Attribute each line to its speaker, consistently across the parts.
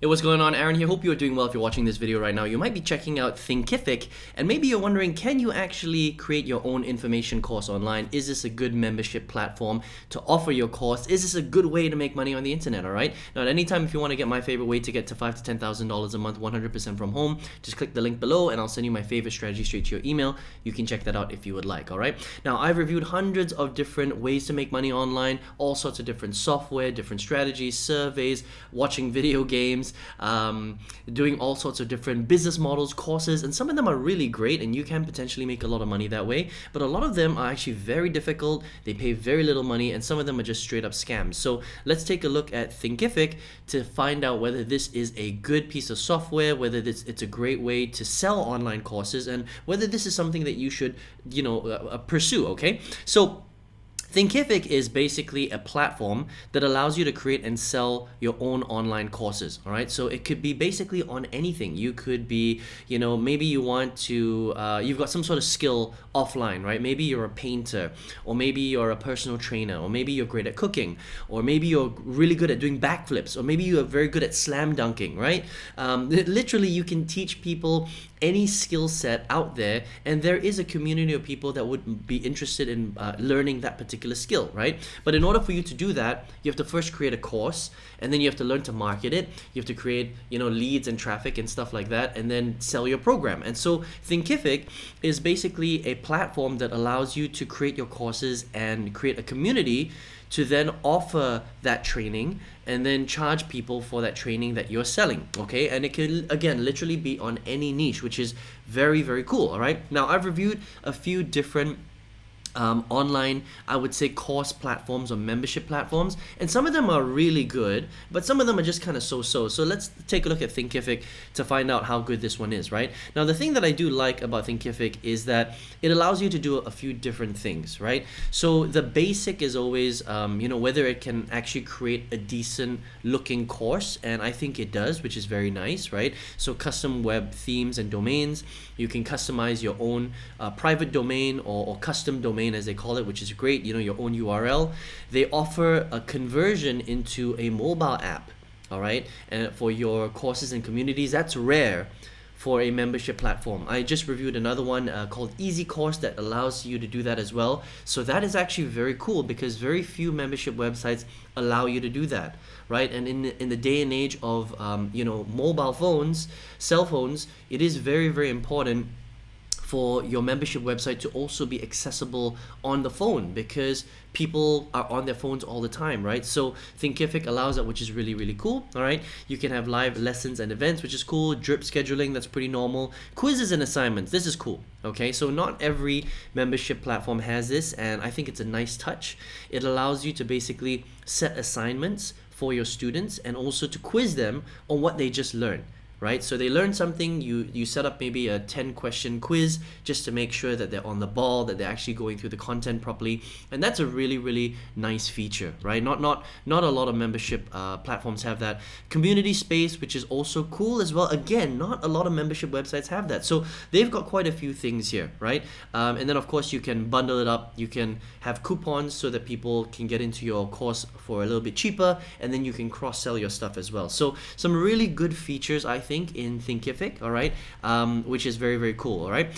Speaker 1: Hey, what's going on? Aaron here. Hope you're doing well. If you're watching this video right now, you might be checking out Thinkific, and maybe you're wondering, can you actually create your own information course online? Is this a good membership platform to offer your course? Is this a good way to make money on the internet? All right. Now, at any time, if you want to get my favorite way to get to $5,000 to $10,000 a month, 100% from home, just click the link below, and I'll send you my favorite strategy straight to your email. You can check that out if you would like. All right. Now, I've reviewed hundreds of different ways to make money online, all sorts of different software, different strategies, surveys, watching video games. Doing all sorts of different business models, courses, and some of them are really great and you can potentially make a lot of money that way, but a lot of them are actually very difficult. They pay very little money and some of them are just straight up scams. So let's take a look at Thinkific to find out whether this is a good piece of software, whether it's a great way to sell online courses, and whether this is something that you should pursue. Okay, so Thinkific is basically a platform that allows you to create and sell your own online courses, all right? So it could be basically on anything. You could be, maybe you want to, you've got some sort of skill offline, right? Maybe you're a painter, or maybe you're a personal trainer, or maybe you're great at cooking, or maybe you're really good at doing backflips, or maybe you're very good at slam dunking, right? Literally, you can teach people any skill set out there, and there is a community of people that would be interested in learning that particular skill, right? But in order for you to do that, you have to first create a course, and then you have to learn to market it. You have to create, leads and traffic and stuff like that, and then sell your program. And so Thinkific is basically a platform that allows you to create your courses and create a community to then offer that training and then charge people for that training that you're selling, okay? And it can, again, literally be on any niche, which is very, very cool, all right? Now, I've reviewed a few different online, I would say, course platforms or membership platforms, and some of them are really good, but some of them are just kind of so-so. So let's take a look at Thinkific to find out how good this one is, right? Now, the thing that I do like about Thinkific is that it allows you to do a few different things, right? So the basic is always, whether it can actually create a decent looking course, and I think it does, which is very nice, right? So custom web themes and domains, you can customize your own private domain or custom domain, as they call it, which is great, your own URL. They offer a conversion into a mobile app, all right, and for your courses and communities. That's rare for a membership platform. I just reviewed another one called Easy Course that allows you to do that as well. So that is actually very cool because very few membership websites allow you to do that, right? And in the day and age of mobile phones, cell phones, it is very, very important for your membership website to also be accessible on the phone because people are on their phones all the time, right? So Thinkific allows that, which is really, really cool, all right? You can have live lessons and events, which is cool. Drip scheduling, that's pretty normal. Quizzes and assignments, this is cool, okay? So not every membership platform has this, and I think it's a nice touch. It allows you to basically set assignments for your students and also to quiz them on what they just learned. Right? So they learn something, you set up maybe a 10-question quiz just to make sure that they're on the ball, that they're actually going through the content properly, and that's a really, really nice feature, right? Not a lot of membership platforms have that. Community space, which is also cool as well. Again, not a lot of membership websites have that. So they've got quite a few things here, right? And then of course you can bundle it up. You can have coupons so that people can get into your course for a little bit cheaper, and then you can cross-sell your stuff as well. So some really good features, I think, in Thinkific, all right, which is very, very cool, all right.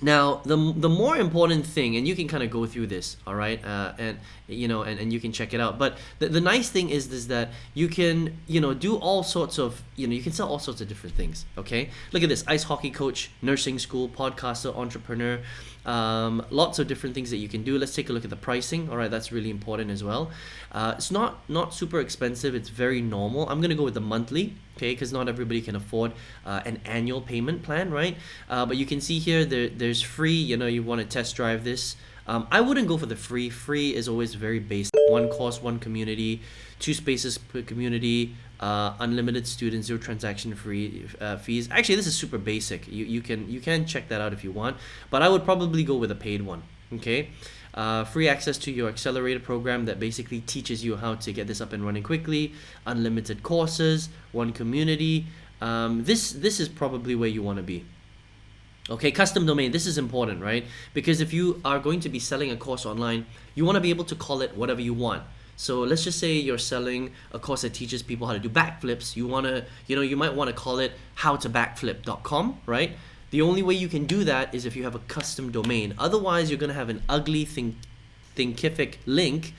Speaker 1: Now, the more important thing, and you can kind of go through this, all right, and you can check it out. But the nice thing is that you can, do all sorts of, you can sell all sorts of different things, okay? Look at this: ice hockey coach, nursing school, podcaster, entrepreneur, lots of different things that you can do. Let's take a look at the pricing, all right? That's really important as well. It's not super expensive. It's very normal. I'm gonna go with the monthly, okay, because not everybody can afford an annual payment plan, right? But you can see here there's free. You want to test drive this. I wouldn't go for the free. Free is always very basic. One course, one community, 2 spaces per community, unlimited students, 0 transaction fees. Actually, this is super basic. You can check that out if you want, but I would probably go with a paid one. Okay. Free access to your accelerator program that basically teaches you how to get this up and running quickly. Unlimited courses, 1 community. This is probably where you want to be. Okay, custom domain, this is important, right? Because if you are going to be selling a course online, you want to be able to call it whatever you want. So let's just say you're selling a course that teaches people how to do backflips. You might want to call it howtobackflip.com, right? The only way you can do that is if you have a custom domain. Otherwise, you're going to have an ugly Thinkific link,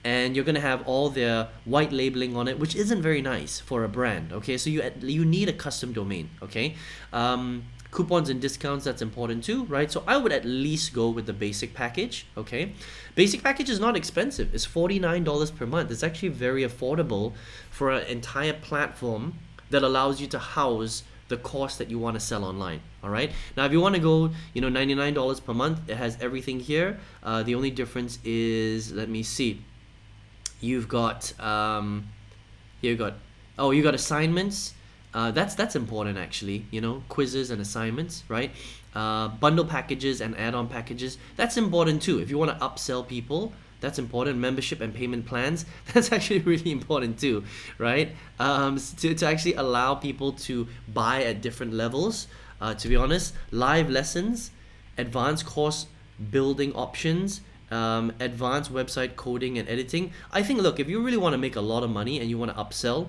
Speaker 1: and you're going to have all their white labeling on it, which isn't very nice for a brand, okay? So you need a custom domain, okay? Coupons and discounts, that's important too, right? So I would at least go with the basic package, okay? Basic package is not expensive. It's $49 per month. It's actually very affordable for an entire platform that allows you to house the course that you want to sell online, all right? Now, if you want to go, $99 per month, it has everything here. The only difference is, let me see. You've got, you got assignments. That's important actually, quizzes and assignments, right? Bundle packages and add-on packages, that's important too. If you want to upsell people, that's important. Membership and payment plans, that's actually really important too, right? To actually allow people to buy at different levels. To be honest, live lessons, advanced course building options, advanced website coding and editing. I think, look, if you really want to make a lot of money and you want to upsell,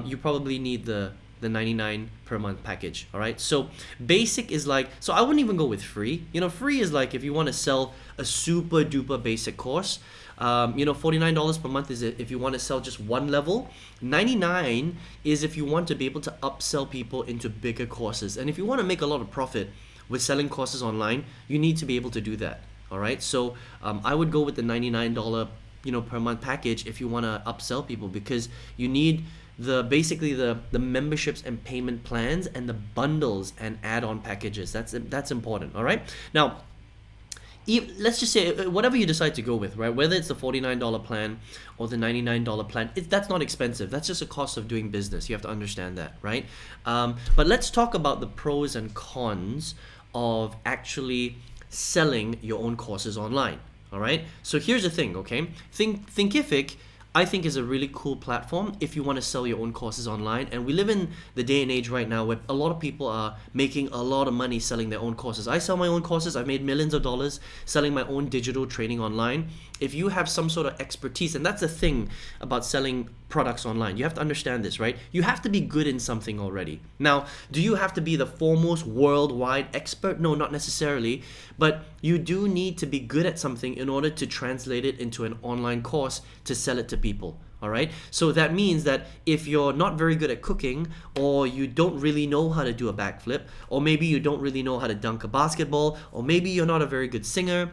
Speaker 1: you probably need the 99 per month package, all right? So basic is like, so I wouldn't even go with free. Free is like if you want to sell a super duper basic course. $49 per month is if you want to sell just one level. 99 is if you want to be able to upsell people into bigger courses. And if you want to make a lot of profit with selling courses online, you need to be able to do that, all right? So I would go with the $99 per month package if you want to upsell people, because you need basically the memberships and payment plans and the bundles and add-on packages. That's important, all right? Now, let's just say whatever you decide to go with, right? Whether it's the $49 plan or the $99 plan, that's not expensive. That's just a cost of doing business. You have to understand that, right? But let's talk about the pros and cons of actually selling your own courses online, all right? So here's the thing, okay? Thinkific, I think, is a really cool platform if you want to sell your own courses online. And we live in the day and age right now where a lot of people are making a lot of money selling their own courses. I sell my own courses. I've made millions of dollars selling my own digital training online. If you have some sort of expertise, and that's the thing about selling products online, you have to understand this, right? You have to be good in something already. Now, do you have to be the foremost worldwide expert? No, not necessarily, but you do need to be good at something in order to translate it into an online course to sell it to people. All right, so that means that if you're not very good at cooking, or you don't really know how to do a backflip, or maybe you don't really know how to dunk a basketball, or maybe you're not a very good singer,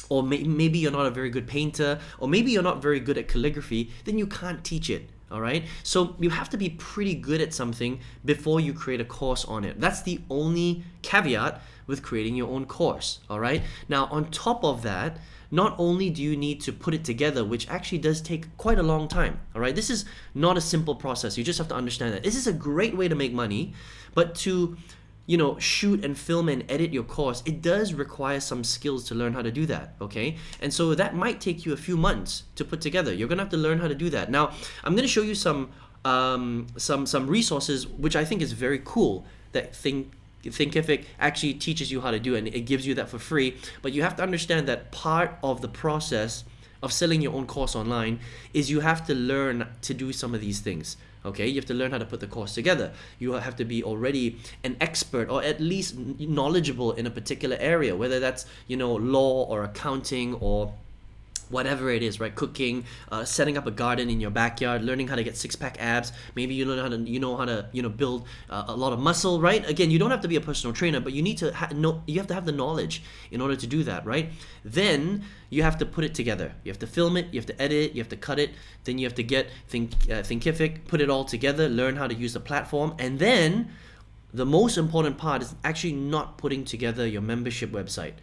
Speaker 1: or maybe you're not a very good painter, or maybe you're not very good at calligraphy, then you can't teach it. All right, so you have to be pretty good at something before you create a course on it. That's the only caveat with creating your own course. All right, now on top of that, not only do you need to put it together, which actually does take quite a long time, all right? This is not a simple process. You just have to understand that. This is a great way to make money, but to, shoot and film and edit your course, it does require some skills to learn how to do that, okay? And so that might take you a few months to put together. You're gonna have to learn how to do that. Now, I'm gonna show you some resources, which I think is very cool, that Thinkific actually teaches you how to do, and it gives you that for free. But you have to understand that part of the process of selling your own course online is you have to learn to do some of these things. Okay, you have to learn how to put the course together. You have to be already an expert, or at least knowledgeable in a particular area, whether that's law or accounting or whatever it is, right? Cooking, setting up a garden in your backyard, learning how to get six-pack abs. Maybe you know how to build a lot of muscle, right? Again, you don't have to be a personal trainer, but you need to you have to have the knowledge in order to do that, right? Then you have to put it together. You have to film it, you have to edit it, you have to cut it. Then you have to get Thinkific, put it all together, learn how to use the platform, and then the most important part is actually not putting together your membership website.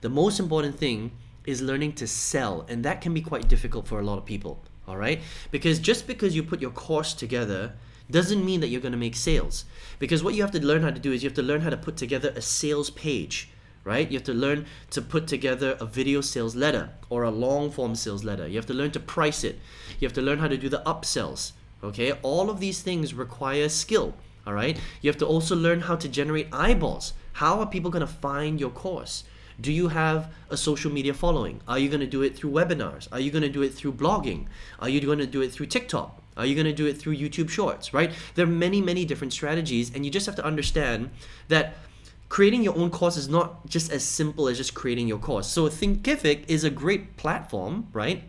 Speaker 1: The most important thing is learning to sell, and that can be quite difficult for a lot of people, all right? Because just because you put your course together doesn't mean that you're going to make sales. Because what you have to learn how to do is you have to learn how to put together a sales page, right? You have to learn to put together a video sales letter or a long form sales letter. You have to learn to price it. You have to learn how to do the upsells, okay? All of these things require skill, all right? You have to also learn how to generate eyeballs. How are people going to find your course? Do you have a social media following? Are you going to do it through webinars? Are you going to do it through blogging? Are you going to do it through TikTok? Are you going to do it through YouTube Shorts, right? There are many, many different strategies, and you just have to understand that creating your own course is not just as simple as just creating your course. So Thinkific is a great platform, right?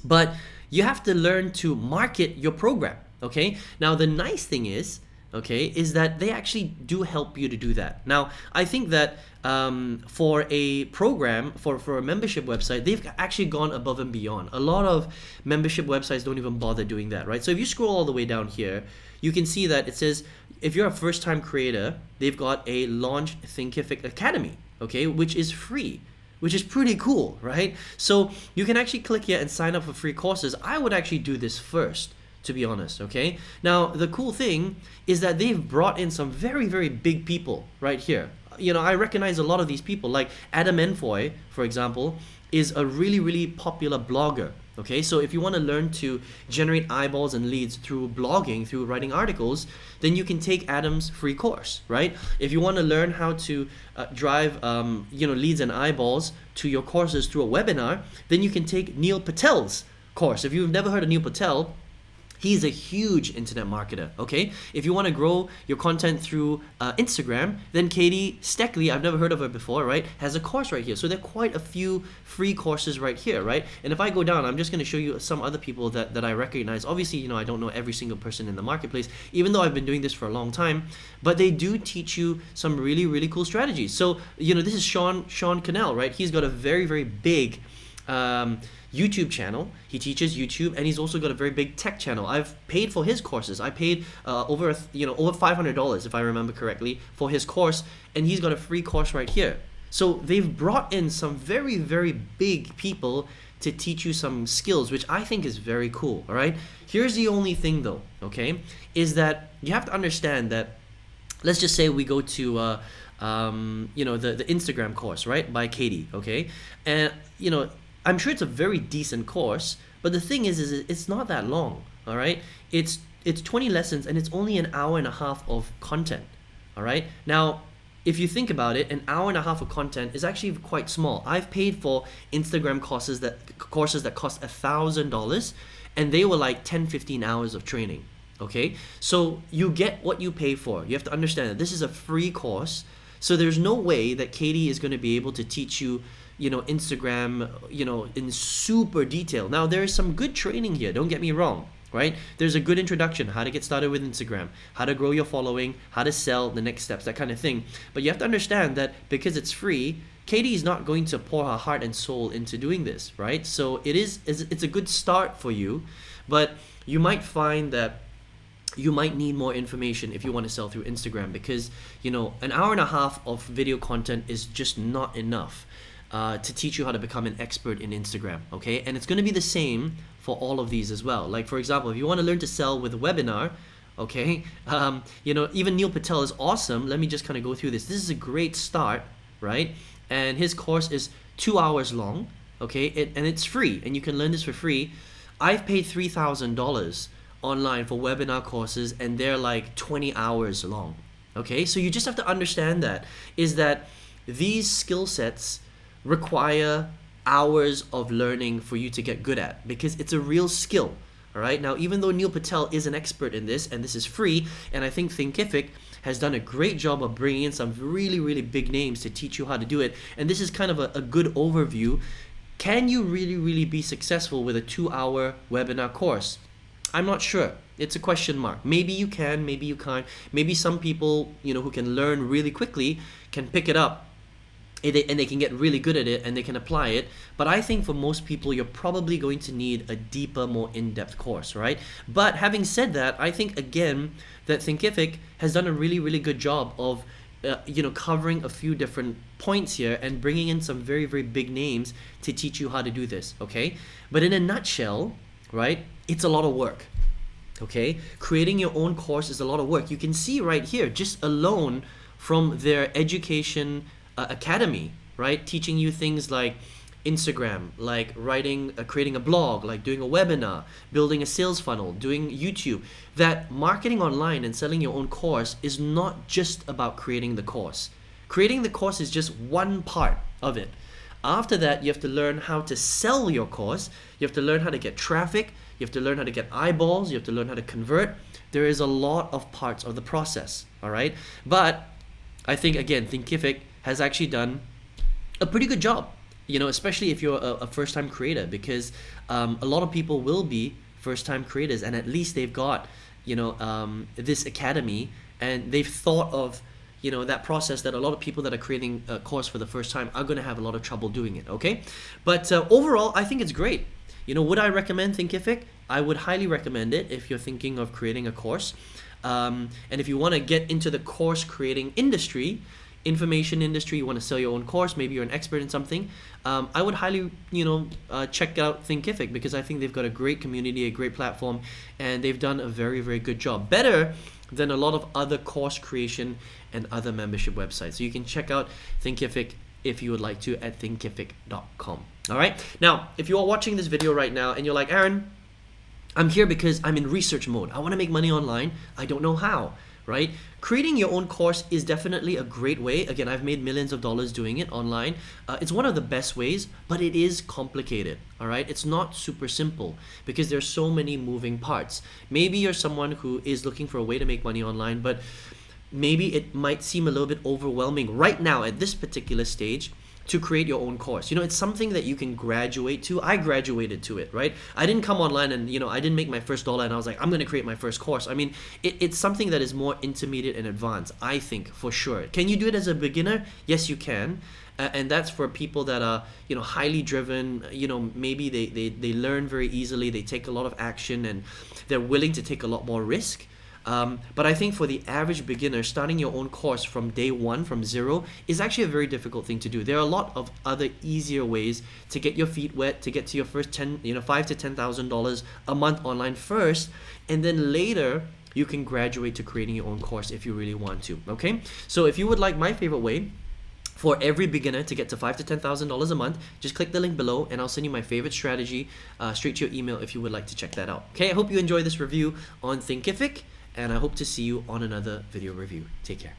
Speaker 1: But you have to learn to market your program, okay? Now, the nice thing is, okay, is that they actually do help you to do that. Now, I think that for a program, for a membership website, they've actually gone above and beyond. A lot of membership websites don't even bother doing that, right? So if you scroll all the way down here, you can see that it says, if you're a first-time creator, they've got a Launch Thinkific Academy, okay, which is free, which is pretty cool, right? So you can actually click here and sign up for free courses. I would actually do this first, to be honest, okay? Now, the cool thing is that they've brought in some very, very big people right here. You know, I recognize a lot of these people, like Adam Enfoy, for example, is a really, really popular blogger, okay? So if you want to learn to generate eyeballs and leads through blogging, through writing articles, then you can take Adam's free course, right? If you want to learn how to drive, leads and eyeballs to your courses through a webinar, then you can take Neil Patel's course. If you've never heard of Neil Patel, he's a huge internet marketer, okay? If you want to grow your content through Instagram, then Katie Steckley, I've never heard of her before, right, has a course right here. So there are quite a few free courses right here, right? And if I go down, I'm just going to show you some other people that I recognize. Obviously, you know, I don't know every single person in the marketplace, even though I've been doing this for a long time, but they do teach you some really, really cool strategies. So, you know, this is Sean Cannell, right? He's got a very, very big YouTube channel. He teaches YouTube, and he's also got a very big tech channel. I've paid for his courses. I paid over $500, if I remember correctly, for his course, and he's got a free course right here. So they've brought in some very, very big people to teach you some skills, which I think is very cool, all right? Here's the only thing though, okay, is that you have to understand that, let's just say we go to the Instagram course, right, by Katie, okay? And, you know, I'm sure it's a very decent course, but the thing is it's not that long, all right? It's 20 lessons, and it's only an hour and a half of content, all right? Now, if you think about it, an hour and a half of content is actually quite small. I've paid for Instagram courses that cost $1,000, and they were like 10-15 hours of training, okay? So you get what you pay for. You have to understand that this is a free course, so there's no way that Katie is going to be able to teach you, you know, Instagram, you know, in super detail. Now, there is some good training here, don't get me wrong, right? There's a good introduction, how to get started with Instagram, how to grow your following, how to sell, the next steps, that kind of thing. But you have to understand that because it's free, Katie is not going to pour her heart and soul into doing this, right? So it's a good start for you, but you might find that you might need more information if you want to sell through Instagram, because, you know, an hour and a half of video content is just not enough to teach you how to become an expert in Instagram, okay? And it's going to be the same for all of these as well. Like, for example, if you want to learn to sell with a webinar, okay, even Neil Patel is awesome. Let me just kind of go through this. This is a great start, right? And his course is 2 hours long, okay? And it's free, and you can learn this for free. I've paid $3,000 online for webinar courses, and they're like 20 hours long, okay? So you just have to understand that these skill sets require hours of learning for you to get good at, because it's a real skill, all right? Now, even though Neil Patel is an expert in this, and this is free, and I think Thinkific has done a great job of bringing in some really, really big names to teach you how to do it, and this is kind of a good overview. Can you really, really be successful with a 2-hour webinar course? I'm not sure. It's a question mark. Maybe you can, maybe you can't. Maybe some people, you know, who can learn really quickly can pick it up, and they can get really good at it, and they can apply it. But I think for most people, you're probably going to need a deeper, more in-depth course, right? But having said that, I think, again, that Thinkific has done a really, really good job of covering a few different points here and bringing in some very, very big names to teach you how to do this, okay? But in a nutshell, right, it's a lot of work, okay? Creating your own course is a lot of work. You can see right here, just alone from their education academy, right? Teaching you things like Instagram, like creating a blog, like doing a webinar, building a sales funnel, doing YouTube. That marketing online and selling your own course is not just about creating the course. Creating the course is just one part, of it. After that, you have to learn how to sell your course. You have to learn how to get traffic. You have to learn how to get eyeballs. You have to learn how to convert. There is a lot of parts of the process, all right? But I think, again, Thinkific has actually done a pretty good job, you know, especially if you're a first-time creator, because a lot of people will be first-time creators, and at least they've got, you know, this academy, and they've thought of, you know, that process that a lot of people that are creating a course for the first time are going to have a lot of trouble doing it, okay? But overall, I think it's great. You know, would I recommend Thinkific? I would highly recommend it if you're thinking of creating a course. And if you want to get into the course creating industry, information industry, you want to sell your own course, maybe you're an expert in something, I would highly, you know, check out Thinkific, because I think they've got a great community, a great platform, and they've done a very, very good job. Better than a lot of other course creation and other membership websites. So you can check out Thinkific if you would like to at thinkific.com. All right. Now, if you are watching this video right now and you're like, Aaron, I'm here because I'm in research mode. I want to make money online. I don't know how, right? Creating your own course is definitely a great way. Again, I've made millions of dollars doing it online. It's one of the best ways, but it is complicated, all right? It's not super simple because there's so many moving parts. Maybe you're someone who is looking for a way to make money online, but maybe it might seem a little bit overwhelming right now at this particular stage to create your own course. You know, it's something that you can graduate to. I graduated to it, right? I didn't come online and, you know, I didn't make my first dollar and I was like, I'm going to create my first course. I mean, it's something that is more intermediate and advanced, I think, for sure. Can you do it as a beginner? Yes, you can. And that's for people that are, you know, highly driven, you know, maybe they learn very easily, they take a lot of action, and they're willing to take a lot more risk. But I think for the average beginner, starting your own course from day one, from zero, is actually a very difficult thing to do. There are a lot of other easier ways to get your feet wet, to get to your first $5,000 to $10,000 a month online first, and then later you can graduate to creating your own course if you really want to. Okay, so if you would like my favorite way for every beginner to get to $5,000 to $10,000 a month, just click the link below and I'll send you my favorite strategy straight to your email if you would like to check that out. Okay, I hope you enjoy this review on Thinkific, and I hope to see you on another video review. Take care.